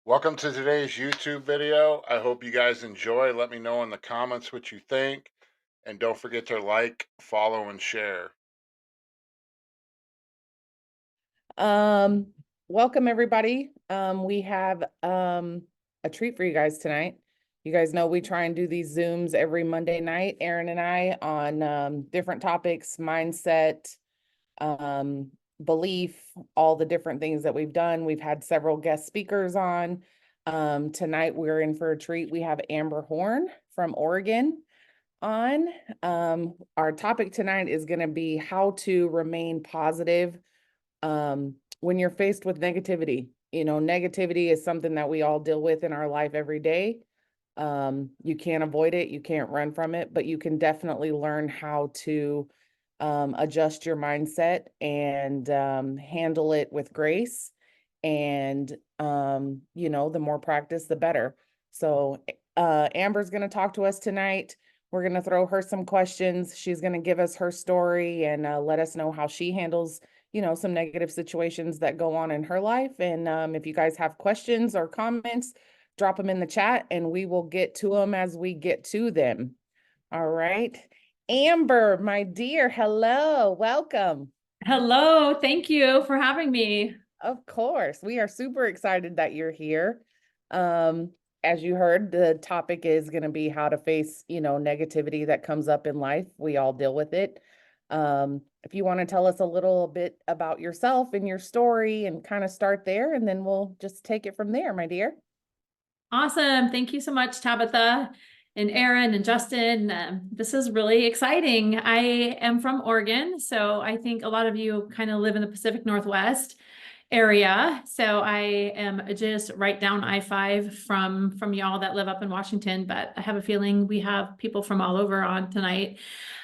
Welcome to today's YouTube video. I hope you guys enjoy. Let me know in the comments what you think. And don't forget to like, follow, and share. Um, Welcome everybody. We have a treat for you guys tonight. You guys know we try and do these Zooms every Monday night, Aaron and I, on different topics, mindset, um, belief, all the different things that we've done. We've had several guest speakers on. Tonight we're in for a treat. We have Amber Horne from Oregon on. Our topic tonight is going to be how to remain positive when you're faced with negativity. You know, negativity is something that we all deal with in our life every day. You can't avoid it, you can't run from it, but you can definitely learn how to adjust your mindset and handle it with grace. And the more practice, the better. So Amber's going to talk to us tonight. We're going to throw her some questions. She's going to give us her story and let us know how she handles some negative situations that go on in her life. And if you guys have questions or comments, drop them in the chat and we will get to them as we get to them. All right. Amber, my dear, hello, welcome. Hello, thank you for having me. Of course, we are super excited that you're here. As you heard, the topic is going to be how to face, negativity that comes up in life. We all deal with it. If you want to tell us a little bit about yourself and your story and kind of start there, and then we'll just take it from there, my dear. Awesome. Thank you so much, Tabatha and Aaron and Justin. This is really exciting. I am from Oregon, so I think a lot of you kind of live in the Pacific Northwest area. So I am just right down I-5 from y'all that live up in Washington, but I have a feeling we have people from all over on tonight.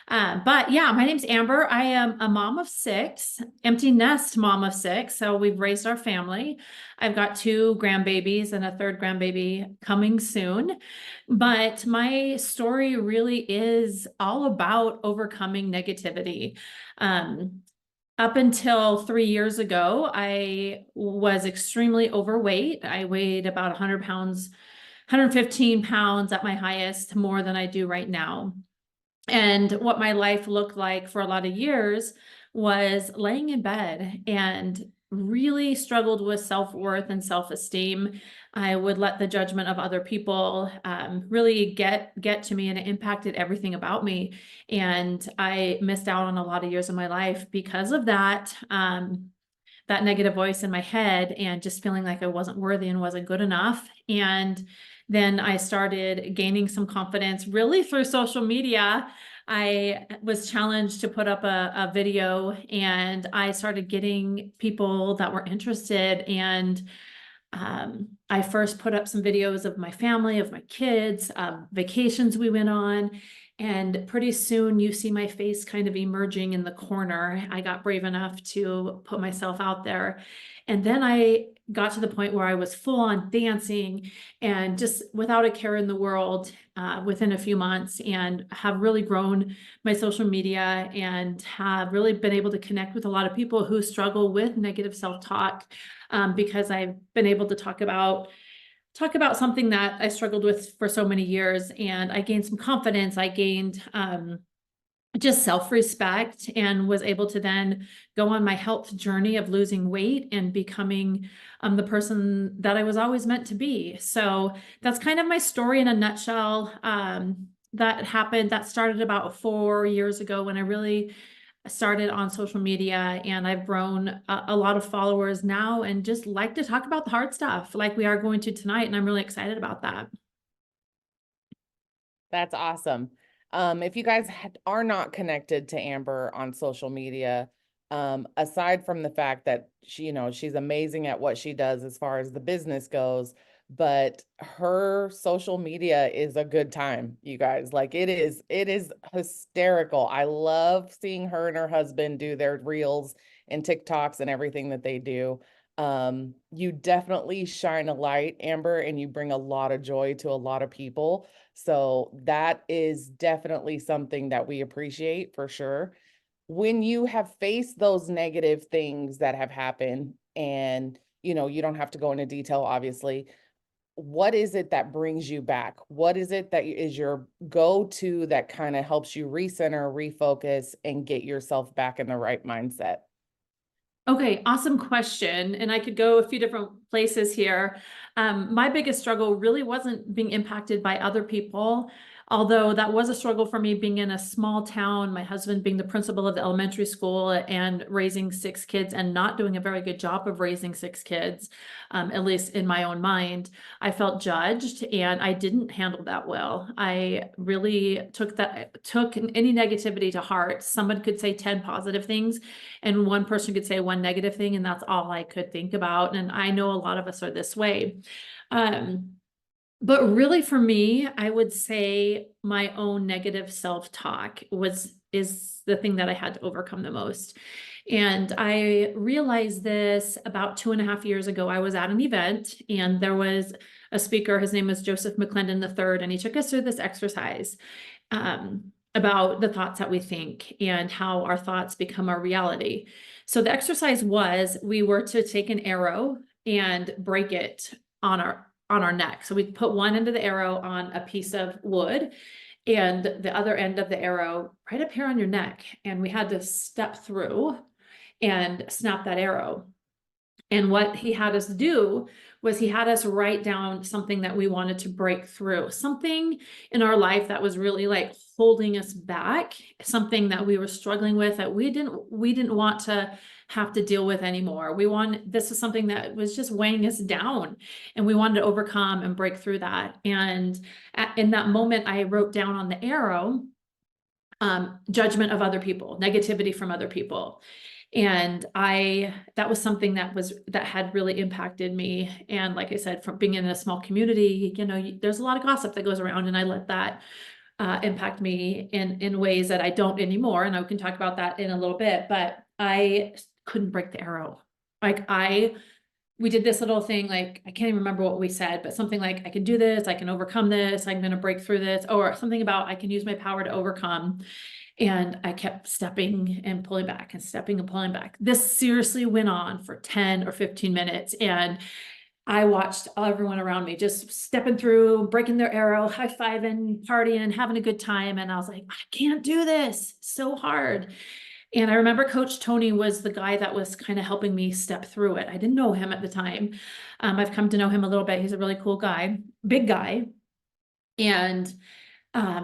But yeah, my name's Amber. I am a mom of 6, empty nest mom of 6. So we've raised our family. I've got 2 grandbabies and a 3rd grandbaby coming soon. But my story really is all about overcoming negativity. Up until 3 years ago, I was extremely overweight. I weighed about 100 pounds, 115 pounds at my highest, more than I do right now. And what my life looked like for a lot of years was laying in bed and really struggled with self-worth and self-esteem. I would let the judgment of other people really get to me, and it impacted everything about me. And I missed out on a lot of years of my life because of that. That negative voice in my head and just feeling like I wasn't worthy and wasn't good enough. And then I started gaining some confidence really through social media. I was challenged to put up a video, and I started getting people that were interested. And I first put up some videos of my family, of my kids, vacations we went on. And pretty soon you see my face kind of emerging in the corner. I got brave enough to put myself out there. And then I got to the point where I was full on dancing and just without a care in the world within a few months, and have really grown my social media and have really been able to connect with a lot of people who struggle with negative self-talk, because I've been able to talk about something that I struggled with for so many years, and I gained some confidence. I gained just self-respect, and was able to then go on my health journey of losing weight and becoming the person that I was always meant to be. So that's kind of my story in a nutshell. That started about 4 years ago when I really started on social media, and I've grown a lot of followers now and just like to talk about the hard stuff like we are going to tonight. And I'm really excited about that. That's awesome. If you guys are not connected to Amber on social media, aside from the fact that she's amazing at what she does as far as the business goes, but her social media is a good time, you guys. Like it is hysterical. I love seeing her and her husband do their reels and TikToks and everything that they do. You definitely shine a light, Amber, and you bring a lot of joy to a lot of people. So that is definitely something that we appreciate for sure. When you have faced those negative things that have happened, and you don't have to go into detail, obviously, what is it that brings you back? What is it that is your go-to that kind of helps you recenter, refocus, and get yourself back in the right mindset? Okay, awesome question. And I could go a few different places here. My biggest struggle really wasn't being impacted by other people, although that was a struggle for me being in a small town, my husband being the principal of the elementary school and raising 6 kids and not doing a very good job of raising 6 kids, at least in my own mind. I felt judged and I didn't handle that well. I really took any negativity to heart. Someone could say 10 positive things and one person could say one negative thing, and that's all I could think about. And I know a lot of us are this way. But really for me, I would say my own negative self-talk is the thing that I had to overcome the most. And I realized this about 2.5 years ago. I was at an event and there was a speaker, his name was Joseph McClendon III, and he took us through this exercise about the thoughts that we think and how our thoughts become our reality. So the exercise was, we were to take an arrow and break it on our neck. So we put one end of the arrow on a piece of wood and the other end of the arrow right up here on your neck. And we had to step through and snap that arrow. And what he had us do was he had us write down something that we wanted to break through, something in our life that was really like holding us back, something that we were struggling with that we didn't want to have to deal with anymore. This is something that was just weighing us down and we wanted to overcome and break through that. And in that moment, I wrote down on the arrow, judgment of other people, negativity from other people. And that was something that had really impacted me. And like I said, from being in a small community, there's a lot of gossip that goes around, and I let that impact me in ways that I don't anymore. And I can talk about that in a little bit, but I couldn't break the arrow. We did this little thing, like, I can't even remember what we said, but something like, I can do this, I can overcome this, I'm going to break through this, or something about I can use my power to overcome. And I kept stepping and pulling back and stepping and pulling back. This seriously went on for 10 or 15 minutes. And I watched everyone around me just stepping through, breaking their arrow, high-fiving, partying, having a good time. And I was like, I can't do this, so hard. And I remember Coach Tony was the guy that was kind of helping me step through it. I didn't know him at the time. I've come to know him a little bit. He's a really cool guy, big guy. And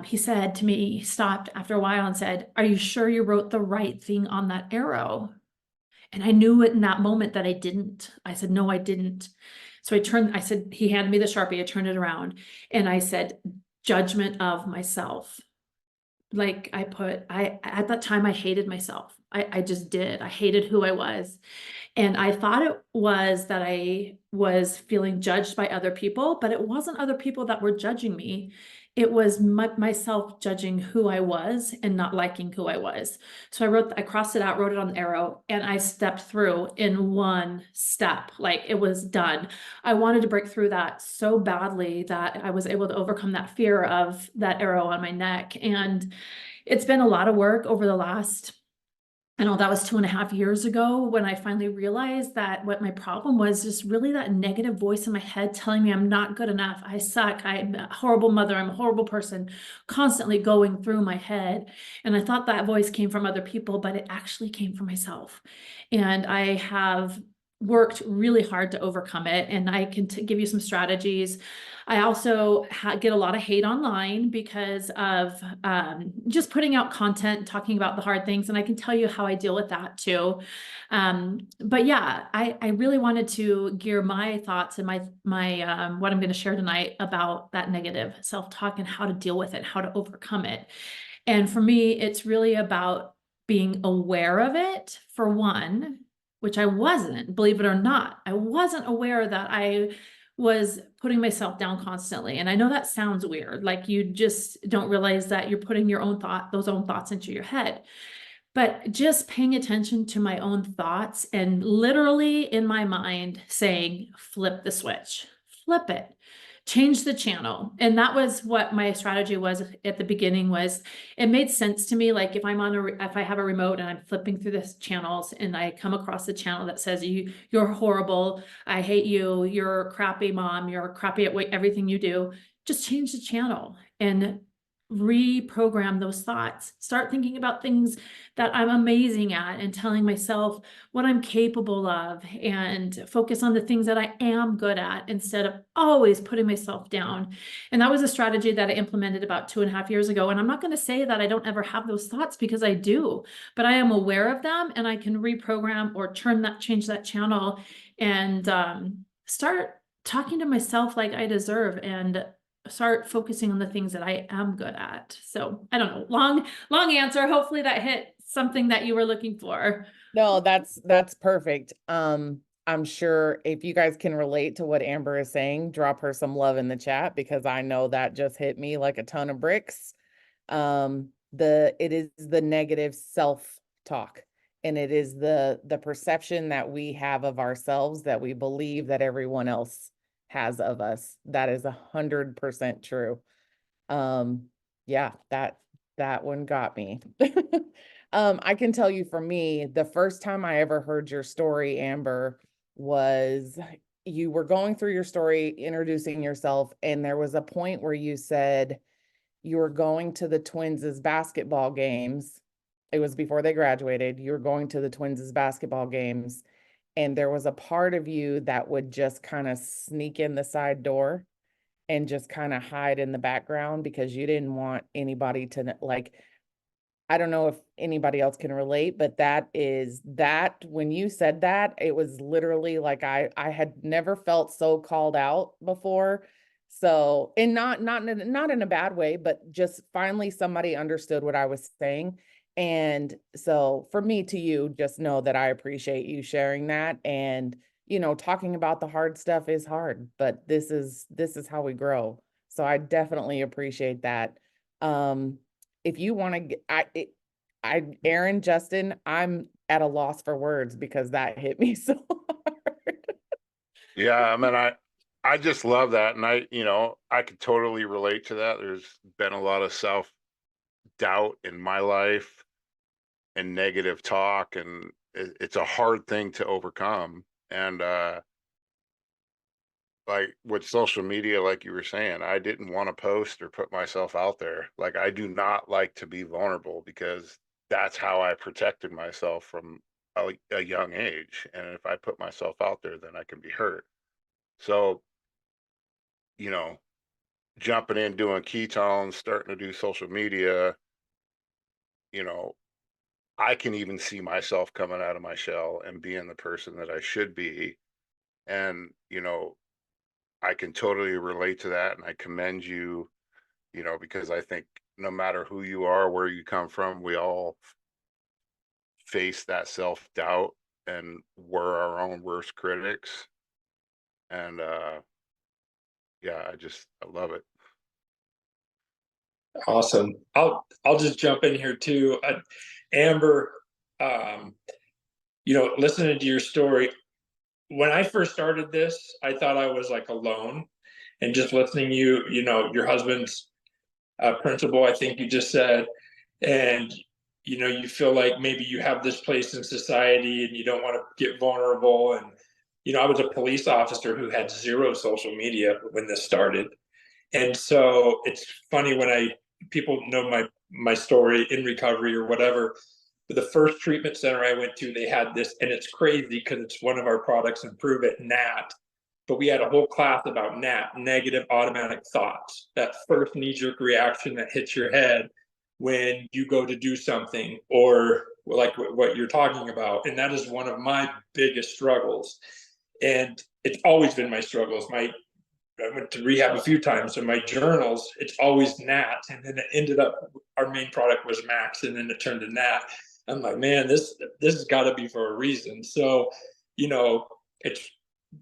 he said to me, he stopped after a while and said, "Are you sure you wrote the right thing on that arrow?" And I knew it in that moment that I didn't. I said, "No, I didn't." So he handed me the Sharpie, I turned it around and I said, "Judgment of myself." Like at that time, I hated myself. I just did. I hated who I was. And I thought it was that I was feeling judged by other people, but it wasn't other people that were judging me. It was myself judging who I was and not liking who I was. So I crossed it out, wrote it on the arrow, and I stepped through in one step. Like, it was done. I wanted to break through that so badly that I was able to overcome that fear of that arrow on my neck. And it's been a lot of work over the last, I know that was 2.5 years ago when I finally realized that what my problem was just really that negative voice in my head telling me I'm not good enough, I suck, I'm a horrible mother, I'm a horrible person, constantly going through my head. And I thought that voice came from other people, but it actually came from myself. And I have worked really hard to overcome it. And I can give you some strategies. I also get a lot of hate online because of just putting out content, talking about the hard things. And I can tell you how I deal with that too. But yeah, I really wanted to gear my thoughts and my what I'm going to share tonight about that negative self-talk and how to deal with it, how to overcome it. And for me, it's really about being aware of it, for one, which I wasn't, believe it or not. I wasn't aware that I was putting myself down constantly. And I know that sounds weird, like you just don't realize that you're putting those own thoughts into your head. But just paying attention to my own thoughts and literally in my mind saying, flip the switch, flip it. change the channel. And that was what my strategy was at the beginning. Was it made sense to me. Like if I'm if I have a remote and I'm flipping through the channels and I come across a channel that says you're horrible, I hate you, you're a crappy mom, you're crappy at everything you do, just change the channel and reprogram those thoughts. Start thinking about things that I'm amazing at and telling myself what I'm capable of, and focus on the things that I am good at instead of always putting myself down. And that was a strategy that I implemented about 2.5 years ago. And I'm not going to say that I don't ever have those thoughts, because I do, but I am aware of them and I can reprogram or change that channel and start talking to myself like I deserve, and start focusing on the things that I am good at. So I don't know, long answer. Hopefully that hit something that you were looking for. No, that's perfect. I'm sure if you guys can relate to what Amber is saying, drop her some love in the chat, because I know that just hit me like a ton of bricks. It is the negative self-talk, and it is the perception that we have of ourselves, that we believe that everyone else has of us. That is 100% true. Yeah, that one got me. I can tell you, for me, the first time I ever heard your story, Amber, was you were going through your story, introducing yourself, and there was a point where you said you were going to the Twins' basketball games. It was before they graduated. You were going to the Twins' basketball games, and there was a part of you that would just kind of sneak in the side door and just kind of hide in the background, because you didn't want anybody to, like, I don't know if anybody else can relate, but when you said that, it was literally like I had never felt so called out before. So, and not in a bad way, but just finally somebody understood what I was saying. And so for me, to you, just know that I appreciate you sharing that. And talking about the hard stuff is hard, but this is how we grow. So I definitely appreciate that. If you want to get, Aaron, Justin, I'm at a loss for words, because that hit me so hard. Yeah, I mean, I just love that, and I could totally relate to that. There's been a lot of self-doubt in my life and negative talk, and it's a hard thing to overcome. And like with social media, like you were saying, I didn't want to post or put myself out there. Like, I do not like to be vulnerable, because that's how I protected myself from a young age. And if I put myself out there, then I can be hurt. So, you know, jumping in, doing ketones, starting to do social media, you know, I can even see myself coming out of my shell and being the person that I should be. And, I can totally relate to that. And I commend you, because I think no matter who you are, where you come from, we all face that self-doubt, and we're our own worst critics. And yeah, I love it. Awesome. I'll just jump in here too. Amber, listening to your story, when I first started this, I thought I was like alone, and just listening to your husband's principal, I think you just said, and you feel like maybe you have this place in society and you don't want to get vulnerable. And I was a police officer who had zero social media when this started. And so it's funny when people know my story in recovery or whatever. But the first treatment center I went to, they had this, and it's crazy because it's one of our products, Improve It, NAT. But we had a whole class about NAT, negative automatic thoughts, that first knee-jerk reaction that hits your head when you go to do something, or like what you're talking about. And that is one of my biggest struggles. And it's always been my struggles. I went to rehab a few times, so my journals, it's always NAT. And then it ended up, our main product was Max, and then it turned to NAT. I'm like, man, this has got to be for a reason. So, it's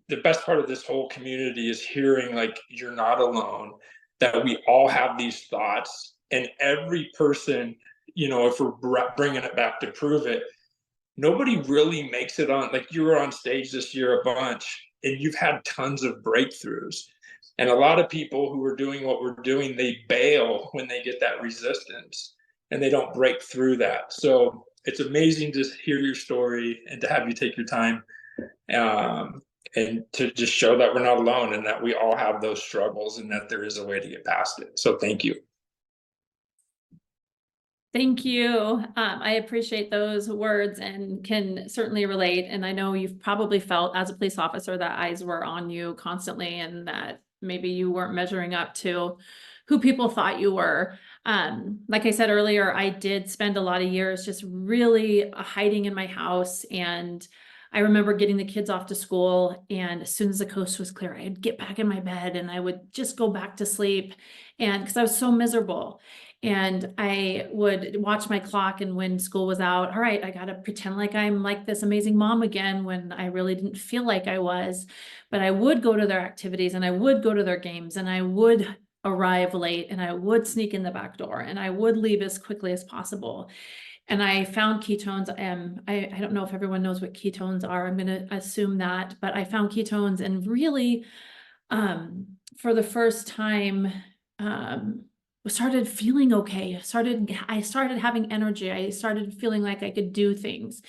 the best part of this whole community is hearing like you're not alone, that we all have these thoughts, and every person, if we're bringing it back to Prove It, nobody really makes it on. Like, you were on stage this year a bunch, and you've had tons of breakthroughs. And a lot of people who are doing what we're doing, they bail when they get that resistance and they don't break through that. So it's amazing to hear your story and to have you take your time, and to just show that we're not alone and that we all have those struggles and that there is a way to get past it. So thank you. Thank you. I appreciate those words and can certainly relate. And I know you've probably felt as a police officer that eyes were on you constantly and that maybe you weren't measuring up to who people thought you were. Like I said earlier, I did spend a lot of years just really hiding in my house. And I remember getting the kids off to school, and as soon as the coast was clear, I'd get back in my bed and I would just go back to sleep. And because I was so miserable. And I would watch my clock, and when school was out, all right, I got to pretend like I'm like this amazing mom again, when I really didn't feel like I was. But I would go to their activities and I would go to their games and I would arrive late and I would sneak in the back door and I would leave as quickly as possible. And I found ketones. I don't know if everyone knows what ketones are. I'm going to assume that, but I found ketones and really, for the first time, started feeling okay. I started having energy. I started feeling like I could do things.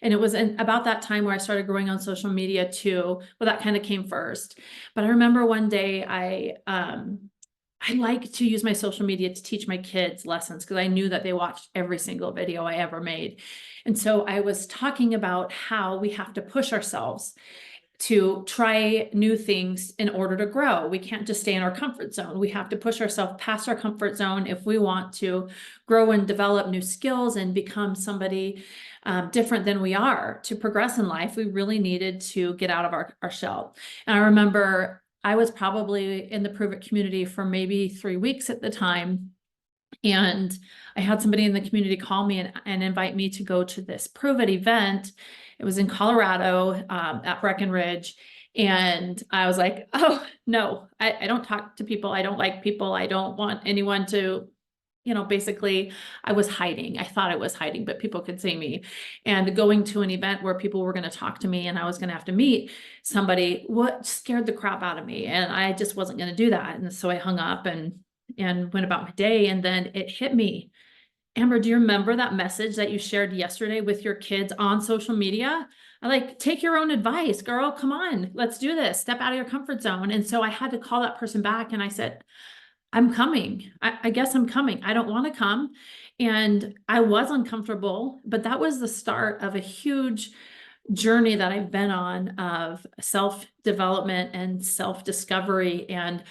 And it was about that time where I started growing on social media too. Well, that kind of came first. But I remember one day I like to use my social media to teach my kids lessons because I knew that they watched every single video I ever made. And so I was talking about how we have to push ourselves to try new things in order to grow. We can't just stay in our comfort zone. We have to push ourselves past our comfort zone if we want to grow and develop new skills and become somebody different than we are. To progress in life, we really needed to get out of our shell. And I remember I was probably in the Prove It community for maybe 3 weeks at the time. And I had somebody in the community call me and invite me to go to this Prove It event. It was in Colorado, at Breckenridge. And I was like, oh, no, I don't talk to people. I don't like people. I don't want anyone to, basically I was hiding. I thought I was hiding, but people could see me. And going to an event where people were going to talk to me and I was going to have to meet somebody, what scared the crap out of me. And I just wasn't going to do that. And so I hung up and went about my day. And then it hit me. Amber, do you remember that message that you shared yesterday with your kids on social media? I like, take your own advice, girl. Come on, let's do this. Step out of your comfort zone. And so I had to call that person back and I said, I'm coming. I guess I'm coming. I don't want to come. And I was uncomfortable, but that was the start of a huge journey that I've been on of self-development and self-discovery. And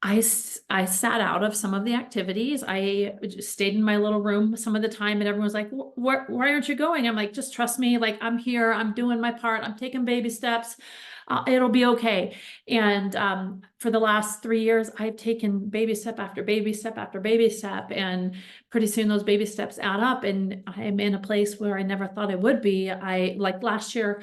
I sat out of some of the activities. I just stayed in my little room some of the time, and everyone was like, why aren't you going? I'm like, just trust me. Like, I'm here. I'm doing my part. I'm taking baby steps. It'll be okay. And for the last 3 years, I've taken baby step after baby step after baby step. And pretty soon those baby steps add up. And I'm in a place where I never thought I would be. Like last year,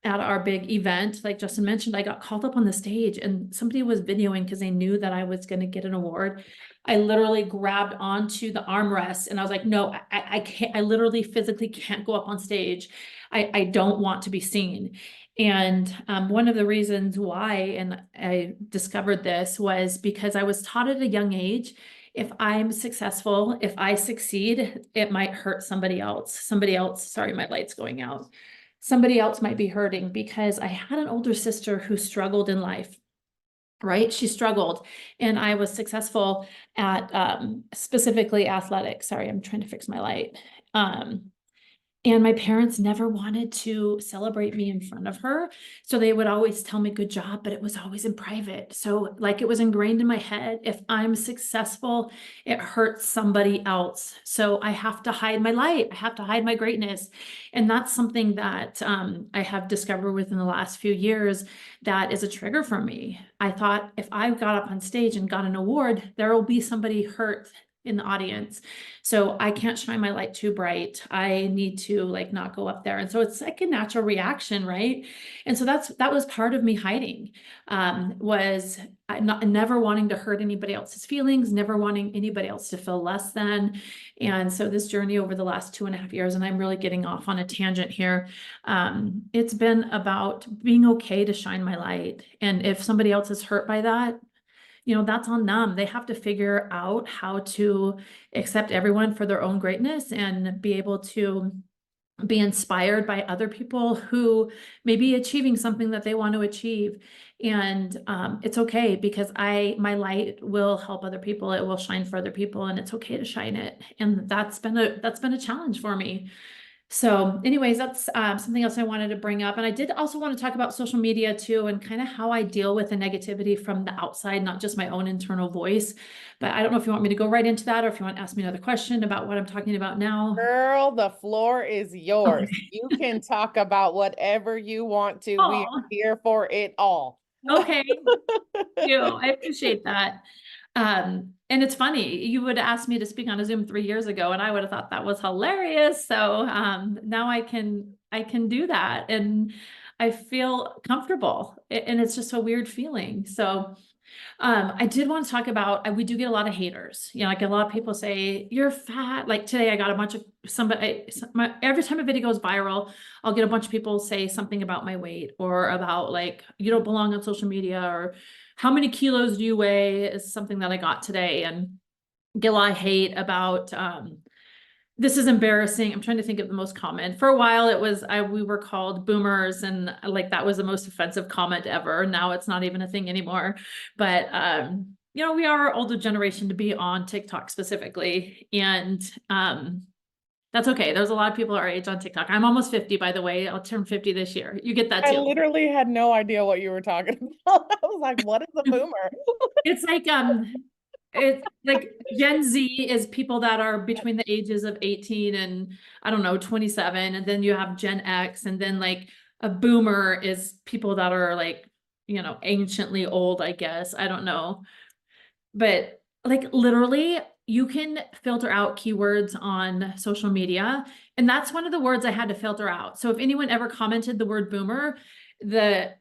at our big event, like Justin mentioned, I got called up on the stage and somebody was videoing because they knew that I was going to get an award. I literally grabbed onto the armrest and I was like, no, I can't, I literally physically can't go up on stage. I don't want to be seen. And one of the reasons why, and I discovered this, was because I was taught at a young age, if I'm successful, if I succeed, it might hurt somebody else. Sorry, my light's going out. Somebody else might be hurting, because I had an older sister who struggled in life, right? She struggled, and I was successful at specifically athletics. Sorry, I'm trying to fix my light. And my parents never wanted to celebrate me in front of her. So they would always tell me good job, but it was always in private. So like it was ingrained in my head, if I'm successful, it hurts somebody else. So I have to hide my light. I have to hide my greatness. And that's something that I have discovered within the last few years that is a trigger for me. I thought if I got up on stage and got an award, there will be somebody hurt in the audience. So I can't shine my light too bright. I need to like not go up there. And so it's like a natural reaction, right? And so that was part of me hiding, was never wanting to hurt anybody else's feelings, never wanting anybody else to feel less than. And so this journey over the last 2.5 years, and I'm really getting off on a tangent here, it's been about being okay to shine my light. And if somebody else is hurt by that, you know, that's on them. They have to figure out how to accept everyone for their own greatness and be able to be inspired by other people who may be achieving something that they want to achieve. And it's okay, because my light will help other people. It will shine for other people, and it's okay to shine it. And that's been a challenge for me. So anyways, that's something else I wanted to bring up. And I did also want to talk about social media too, and kind of how I deal with the negativity from the outside, not just my own internal voice. But I don't know if you want me to go right into that, or if you want to ask me another question about what I'm talking about now. Girl, the floor is yours. Okay. You can talk about whatever you want to. We Oh, are here for it all. okay. Thank you. I appreciate that. And it's funny, you would ask me to speak on a Zoom 3 years ago, and I would have thought that was hilarious. So now I can do that, and I feel comfortable, and it's just a weird feeling. So I did want to talk about, we do get a lot of haters. You know, like a lot of people say, you're fat. Like today I got a bunch of every time a video goes viral, I'll get a bunch of people say something about my weight, or about like, you don't belong on social media, or how many kilos do you weigh, is something that I got today. And get a lot of hate about, this is embarrassing. I'm trying to think of the most common. For a while, it was, we were called boomers, and like that was the most offensive comment ever. Now it's not even a thing anymore. But you know, we are older generation to be on TikTok specifically, and that's okay. There's a lot of people our age on TikTok. I'm almost 50, by the way. I'll turn 50 this year. You get that I too. literally had no idea what you were talking about. I was like, what is a boomer? It's like Gen Z is people that are between the ages of 18 and I don't know, 27. And then you have Gen X, and then like a boomer is people that are like, you know, anciently old, I guess. I don't know. But like literally you can filter out keywords on social media. And that's one of the words I had to filter out. So if anyone ever commented the word boomer, the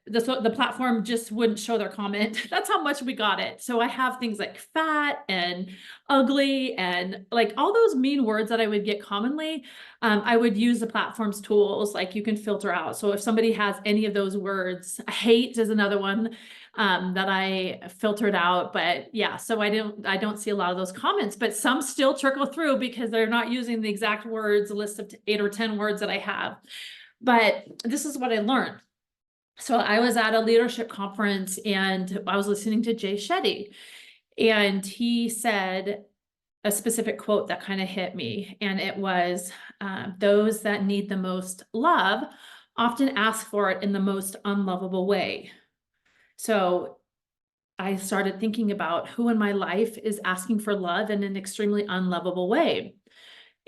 platform just wouldn't show their comment. That's how much we got it. So I have things like fat and ugly and like all those mean words that I would get commonly. I would use the platform's tools, like you can filter out. So if somebody has any of those words, hate is another one that I filtered out. But yeah, so I don't see a lot of those comments, but some still trickle through because they're not using the exact words, a list of 8 or 10 words that I have. But this is what I learned. So I was at a leadership conference, and I was listening to Jay Shetty, and he said a specific quote that kind of hit me. And it was, those that need the most love often ask for it in the most unlovable way. So I started thinking about who in my life is asking for love in an extremely unlovable way.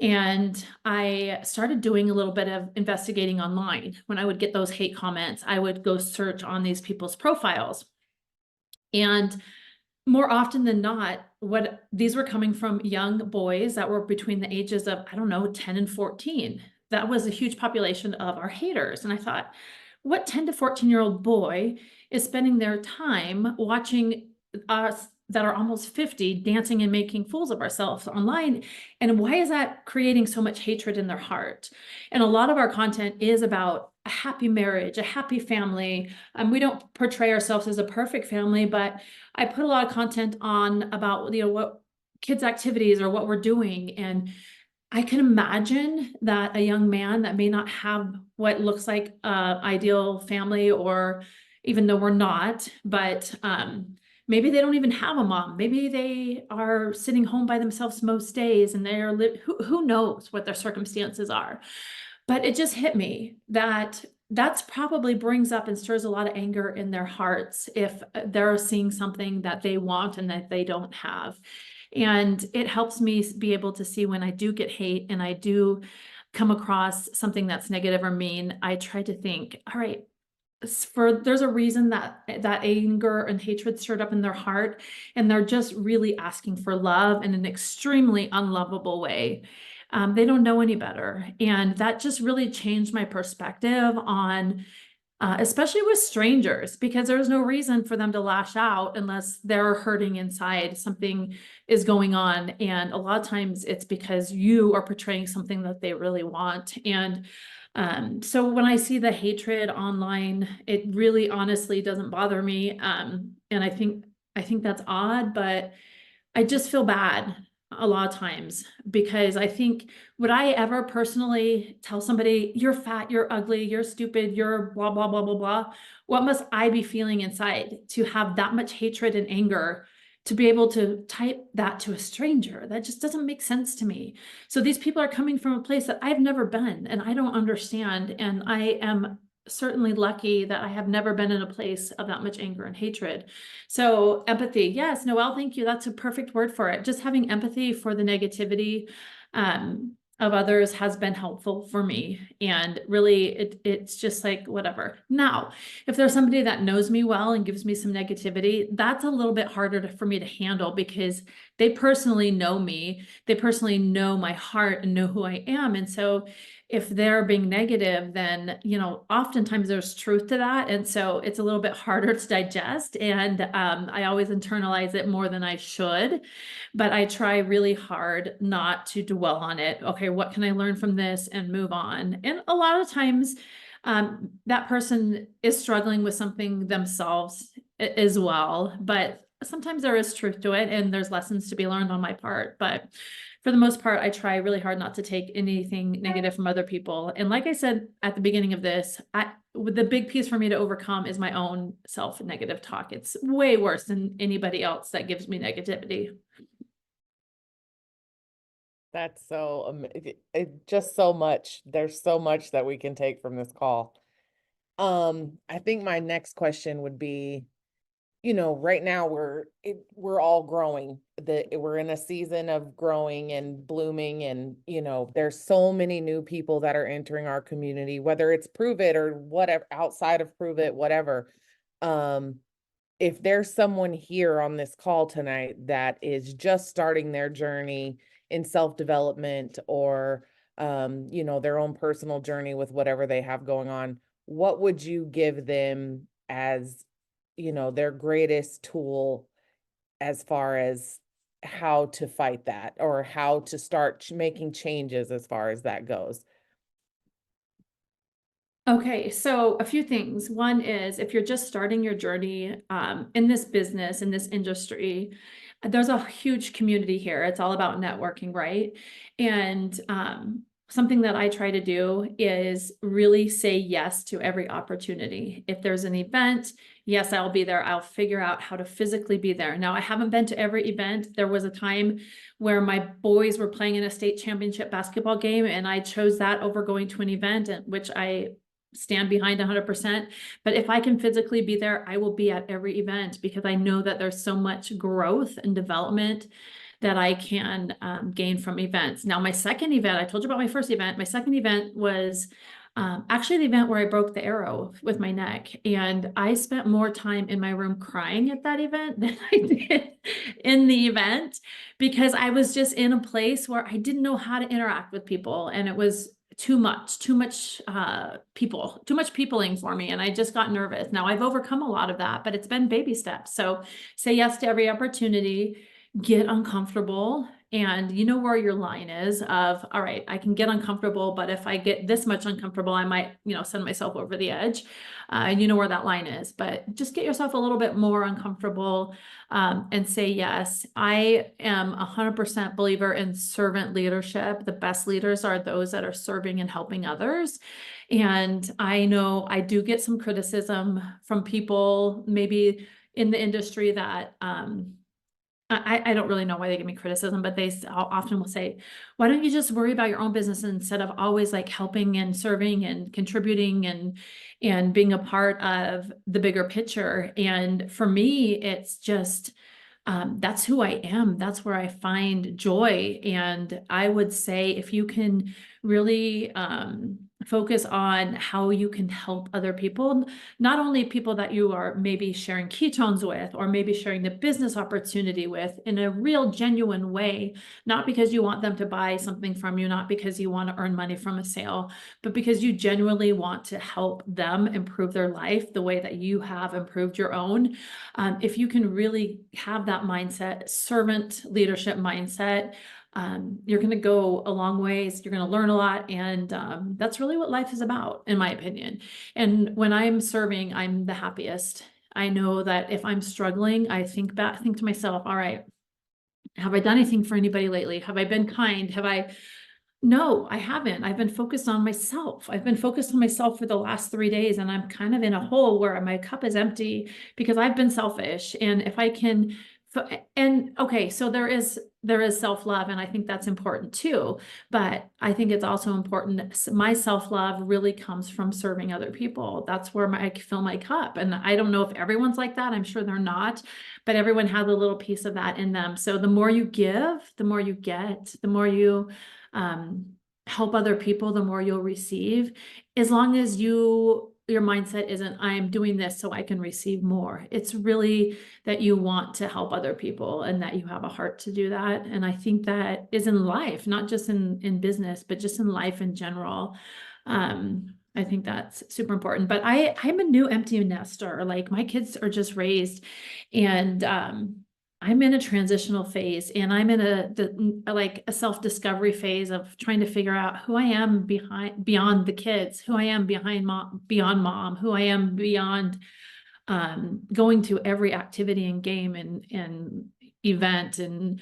And I started doing a little bit of investigating online. When I would get those hate comments, I would go search on these people's profiles. And more often than not, these were coming from young boys that were between the ages of, I don't know, 10 and 14. That was a huge population of our haters. And I thought, what 10 to 14-year-old boy is spending their time watching us that are almost 50 dancing and making fools of ourselves online? And why is that creating so much hatred in their heart? And a lot of our content is about a happy marriage, a happy family. We don't portray ourselves as a perfect family, but I put a lot of content on about, you know, what kids' activities or what we're doing. And I can imagine that a young man that may not have what looks like an ideal family, or even though we're not, but maybe they don't even have a mom. Maybe they are sitting home by themselves most days, and they're who knows what their circumstances are. But it just hit me that that's probably brings up and stirs a lot of anger in their hearts if they're seeing something that they want and that they don't have. And it helps me be able to see when I do get hate and I do come across something that's negative or mean, I try to think, all right, there's a reason that anger and hatred stirred up in their heart, and they're just really asking for love in an extremely unlovable way. They don't know any better. And that just really changed my perspective on, especially with strangers, because there's no reason for them to lash out unless they're hurting inside, something is going on. And a lot of times it's because you are portraying something that they really want. And so when I see the hatred online, it really honestly doesn't bother me. And I think that's odd, but I just feel bad a lot of times, because I think, would I ever personally tell somebody, you're fat, you're ugly, you're stupid, you're blah, blah, blah, blah, blah? What must I be feeling inside to have that much hatred and anger, to be able to type that to a stranger? That just doesn't make sense to me. So these people are coming from a place that I've never been, and I don't understand. And I am certainly lucky that I have never been in a place of that much anger and hatred. So empathy, yes, Noelle, thank you. That's a perfect word for it. Just having empathy for the negativity of others has been helpful for me. And really, it's just like, whatever. Now, if there's somebody that knows me well and gives me some negativity, that's a little bit harder for me to handle, because they personally know me. They personally know my heart and know who I am. And so if they're being negative, then, you know, oftentimes there's truth to that. And so it's a little bit harder to digest. And I always internalize it more than I should, but I try really hard not to dwell on it. Okay, what can I learn from this and move on? And a lot of times that person is struggling with something themselves as well, but sometimes there is truth to it and there's lessons to be learned on my part. But for the most part, I try really hard not to take anything negative from other people. And like I said at the beginning of this, the big piece for me to overcome is my own self-negative talk. It's way worse than anybody else that gives me negativity. That's so, just so much. There's so much that we can take from this call. I think my next question would be, you know, right now we're all growing. We're in a season of growing and blooming, and you know, there's so many new people that are entering our community, whether it's Prove It or whatever, outside of Prove It, whatever. If there's someone here on this call tonight that is just starting their journey in self-development, or you know, their own personal journey with whatever they have going on, what would you give them as, you know, their greatest tool as far as how to fight that, or how to start making changes as far as that goes? Okay, so a few things. One is, if you're just starting your journey in this business, in this industry, there's a huge community here. It's all about networking, right? And something that I try to do is really say yes to every opportunity. If there's an event, yes, I'll be there. I'll figure out how to physically be there. Now, I haven't been to every event. There was a time where my boys were playing in a state championship basketball game, and I chose that over going to an event, which I stand behind 100%. But if I can physically be there, I will be at every event, because I know that there's so much growth and development that I can gain from events. Now, my second event, I told you about my first event. My second event was actually the event where I broke the arrow with my neck. And I spent more time in my room crying at that event than I did in the event, because I was just in a place where I didn't know how to interact with people. And it was too much peopling for me. And I just got nervous. Now I've overcome a lot of that, but it's been baby steps. So say yes to every opportunity, get uncomfortable, and you know where your line is of, all right, I can get uncomfortable, but if I get this much uncomfortable, I might, you know, send myself over the edge. And you know where that line is, but just get yourself a little bit more uncomfortable and say yes. I am 100% believer in servant leadership. The best leaders are those that are serving and helping others. And I know I do get some criticism from people maybe in the industry that I don't really know why they give me criticism, but they often will say, why don't you just worry about your own business instead of always like helping and serving and contributing and being a part of the bigger picture? And for me, it's just, that's who I am. That's where I find joy. And I would say, if you can really focus on how you can help other people, not only people that you are maybe sharing ketones with, or maybe sharing the business opportunity with in a real genuine way, not because you want them to buy something from you, not because you want to earn money from a sale, but because you genuinely want to help them improve their life the way that you have improved your own. If you can really have that mindset, servant leadership mindset, you're going to go a long ways. You're going to learn a lot. And that's really what life is about, in my opinion. And when I'm serving, I'm the happiest. I know that if I'm struggling, I think to myself, all right, have I done anything for anybody lately? Have I been kind? No, I haven't. I've been focused on myself. I've been focused on myself for the last 3 days, and I'm kind of in a hole where my cup is empty because I've been selfish. And if I can, and okay, so there is self-love, and I think that's important too. But I think it's also important. My self-love really comes from serving other people. That's where I fill my cup. And I don't know if everyone's like that. I'm sure they're not, but everyone has a little piece of that in them. So the more you give, the more you get, the more you help other people, the more you'll receive, as long as your mindset isn't, I'm doing this so I can receive more. It's really that you want to help other people and that you have a heart to do that. And I think that is in life, not just in business, but just in life in general. I think that's super important. But I'm a new empty nester. Like, my kids are just raised, and I'm in a transitional phase, and I'm in a self-discovery phase of trying to figure out who I am beyond the kids, who I am beyond mom, who I am beyond going to every activity and game and event, and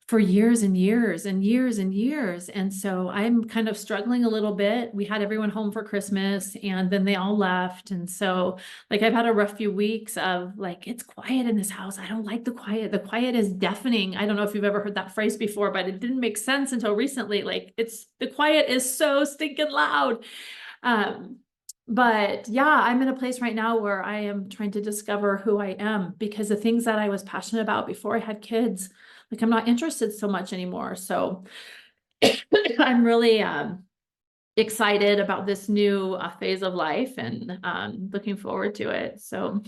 for years and years and years and years. And so I'm kind of struggling a little bit. We had everyone home for Christmas, and then they all left. And so, like, I've had a rough few weeks of, like, it's quiet in this house. I don't like the quiet. The quiet is deafening. I don't know if you've ever heard that phrase before, but it didn't make sense until recently. Like, the quiet is so stinking loud. But yeah, I'm in a place right now where I am trying to discover who I am, because the things that I was passionate about before I had kids, like, I'm not interested so much anymore. So I'm really excited about this new phase of life, and looking forward to it. So,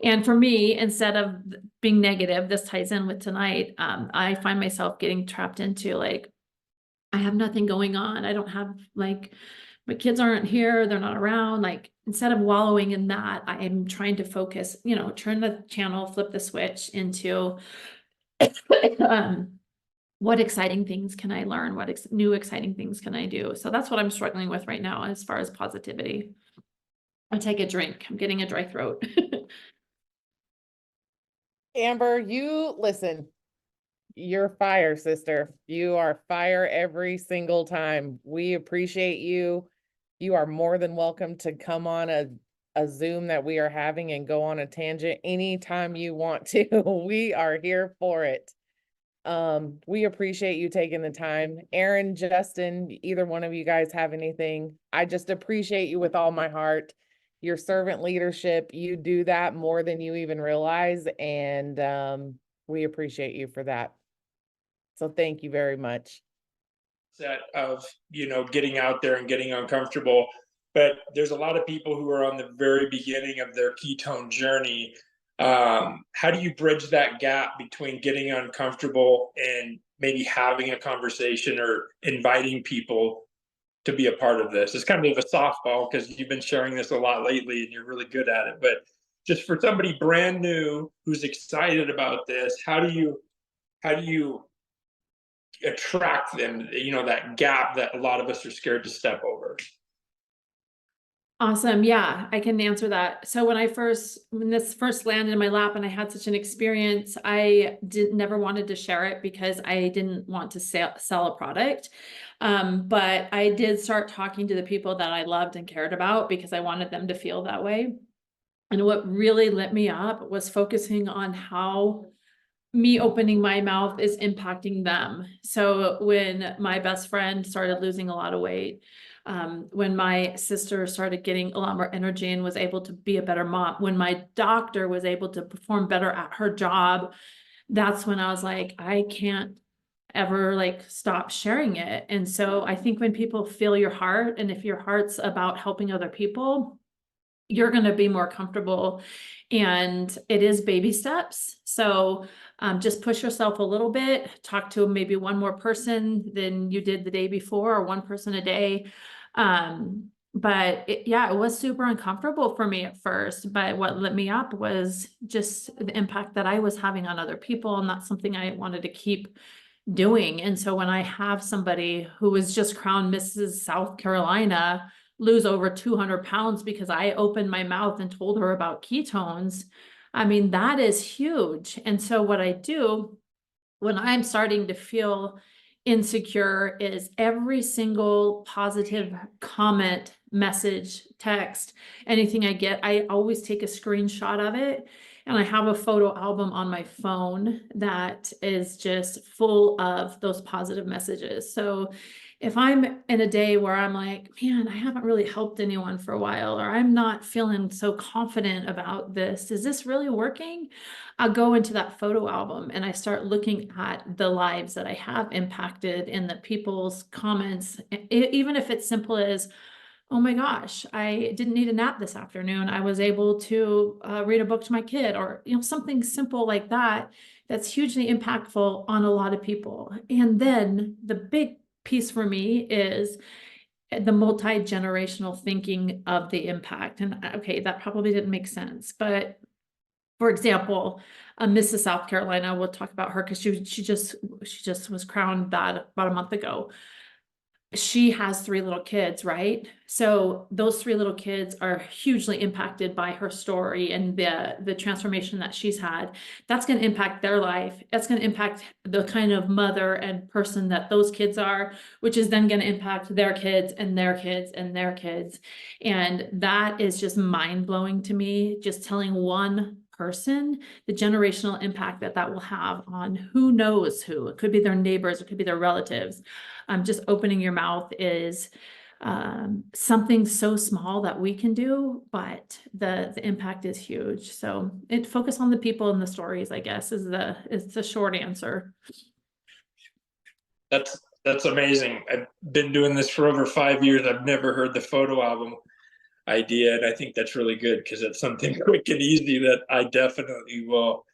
and for me, instead of being negative, this ties in with tonight. I find myself getting trapped into, like, I have nothing going on. I don't have, like, my kids aren't here, they're not around. Like, instead of wallowing in that, I'm trying to focus, turn the channel, flip the switch into what exciting things can I learn? What new exciting things can I do? So that's what I'm struggling with right now as far as positivity. I take a drink. I'm getting a dry throat. Amber, listen, you're fire, sister. You are fire every single time. We appreciate you. You are more than welcome to come on a Zoom that we are having and go on a tangent anytime you want to. We are here for it. We appreciate you taking the time. Aaron, Justin, either one of you guys have anything? I just appreciate you with all my heart. Your servant leadership, you do that more than you even realize, and we appreciate you for that. So thank you very much. Set of, getting out there and getting uncomfortable. But there's a lot of people who are on the very beginning of their ketone journey. How do you bridge that gap between getting uncomfortable and maybe having a conversation or inviting people to be a part of this? It's kind of a softball because you've been sharing this a lot lately and you're really good at it. But just for somebody brand new who's excited about this, how do you attract them, that gap that a lot of us are scared to step over? Awesome. Yeah, I can answer that. So when this first landed in my lap and I had such an experience, I never wanted to share it because I didn't want to sell a product. But I did start talking to the people that I loved and cared about because I wanted them to feel that way. And what really lit me up was focusing on how me opening my mouth is impacting them. So when my best friend started losing a lot of weight, when my sister started getting a lot more energy and was able to be a better mom, when my doctor was able to perform better at her job, that's when I was like, I can't ever like stop sharing it. And so I think when people feel your heart, and if your heart's about helping other people, you're going to be more comfortable. And it is baby steps. So just push yourself a little bit, talk to maybe one more person than you did the day before, or one person a day. But it was super uncomfortable for me at first, but what lit me up was just the impact that I was having on other people. And that's something I wanted to keep doing. And so when I have somebody who was just crowned Mrs. South Carolina lose over 200 pounds because I opened my mouth and told her about ketones, I mean, that is huge. And so what I do when I'm starting to feel insecure is every single positive comment, message, text, anything I get, I always take a screenshot of it. And I have a photo album on my phone that is just full of those positive messages. So if I'm in a day where I'm like, man, I haven't really helped anyone for a while, or I'm not feeling so confident about this, is this really working? I'll go into that photo album and I start looking at the lives that I have impacted and the people's comments, even if it's simple as, oh my gosh, I didn't need a nap this afternoon. I was able to read a book to my kid, or something simple like that. That's hugely impactful on a lot of people. And then the big piece for me is the multi-generational thinking of the impact. And okay, that probably didn't make sense, but for example, Mrs. South Carolina, we'll talk about her because she just was crowned that about a month ago. She has 3 little kids, right? So those 3 little kids are hugely impacted by her story and the transformation that she's had. That's going to impact their life. That's going to impact the kind of mother and person that those kids are, which is then going to impact their kids and their kids and their kids. And that is just mind-blowing to me, just telling one person the generational impact that will have on who knows who. It could be their neighbors, it could be their relatives. Just opening your mouth is something so small that we can do, but the impact is huge. So focus on the people and the stories, I guess, is the short answer. That's amazing. I've been doing this for over 5 years. I've never heard the photo album idea, and I think that's really good because it's something quick and easy that I definitely will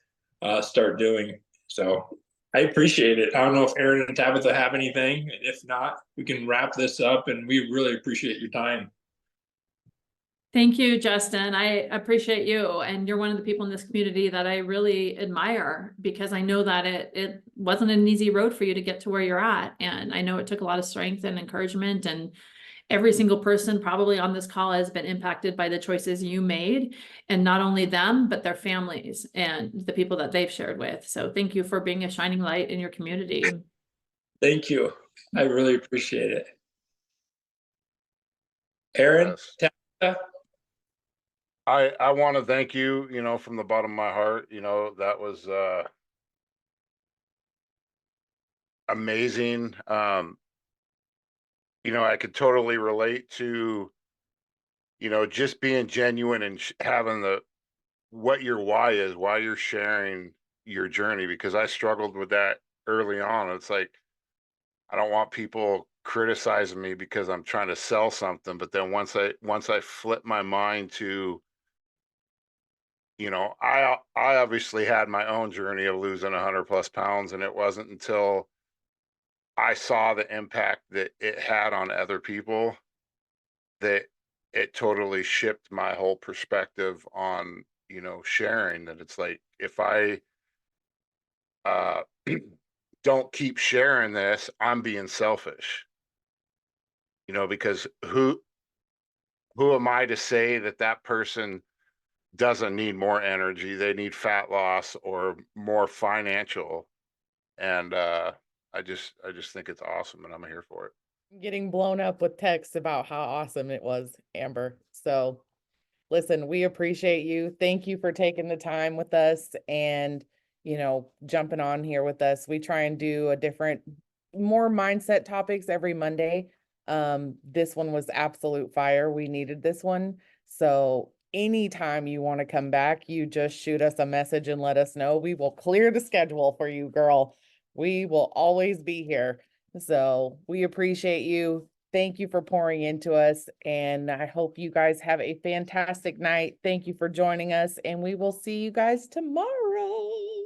start doing. So I appreciate it. I don't know if Aaron and Tabatha have anything. If not, we can wrap this up, and we really appreciate your time. Thank you, Justin. I appreciate you. And you're one of the people in this community that I really admire, because I know that it wasn't an easy road for you to get to where you're at. And I know it took a lot of strength and encouragement, and every single person probably on this call has been impacted by the choices you made, and not only them, but their families and the people that they've shared with. So thank you for being a shining light in your community. Thank you. I really appreciate it. Aaron, Tabatha? I want to thank you, from the bottom of my heart. That was amazing. I could totally relate to, just being genuine and having what your why is, why you're sharing your journey, because I struggled with that early on. It's like, I don't want people criticizing me because I'm trying to sell something. But then once I flip my mind to, I obviously had my own journey of losing 100+ pounds, and it wasn't until I saw the impact that it had on other people that it totally shifted my whole perspective on, sharing. That it's like, if I don't keep sharing this, I'm being selfish, because who am I to say that person doesn't need more energy? They need fat loss or more financial. And I just think it's awesome, and I'm here for it. Getting blown up with texts about how awesome it was, Amber. So listen, we appreciate you. Thank you for taking the time with us and, jumping on here with us. We try and do a different, more mindset topics every Monday. This one was absolute fire. We needed this one. So anytime you want to come back, you just shoot us a message and let us know. We will clear the schedule for you, girl. We will always be here. So we appreciate you. Thank you for pouring into us. And I hope you guys have a fantastic night. Thank you for joining us, and we will see you guys tomorrow.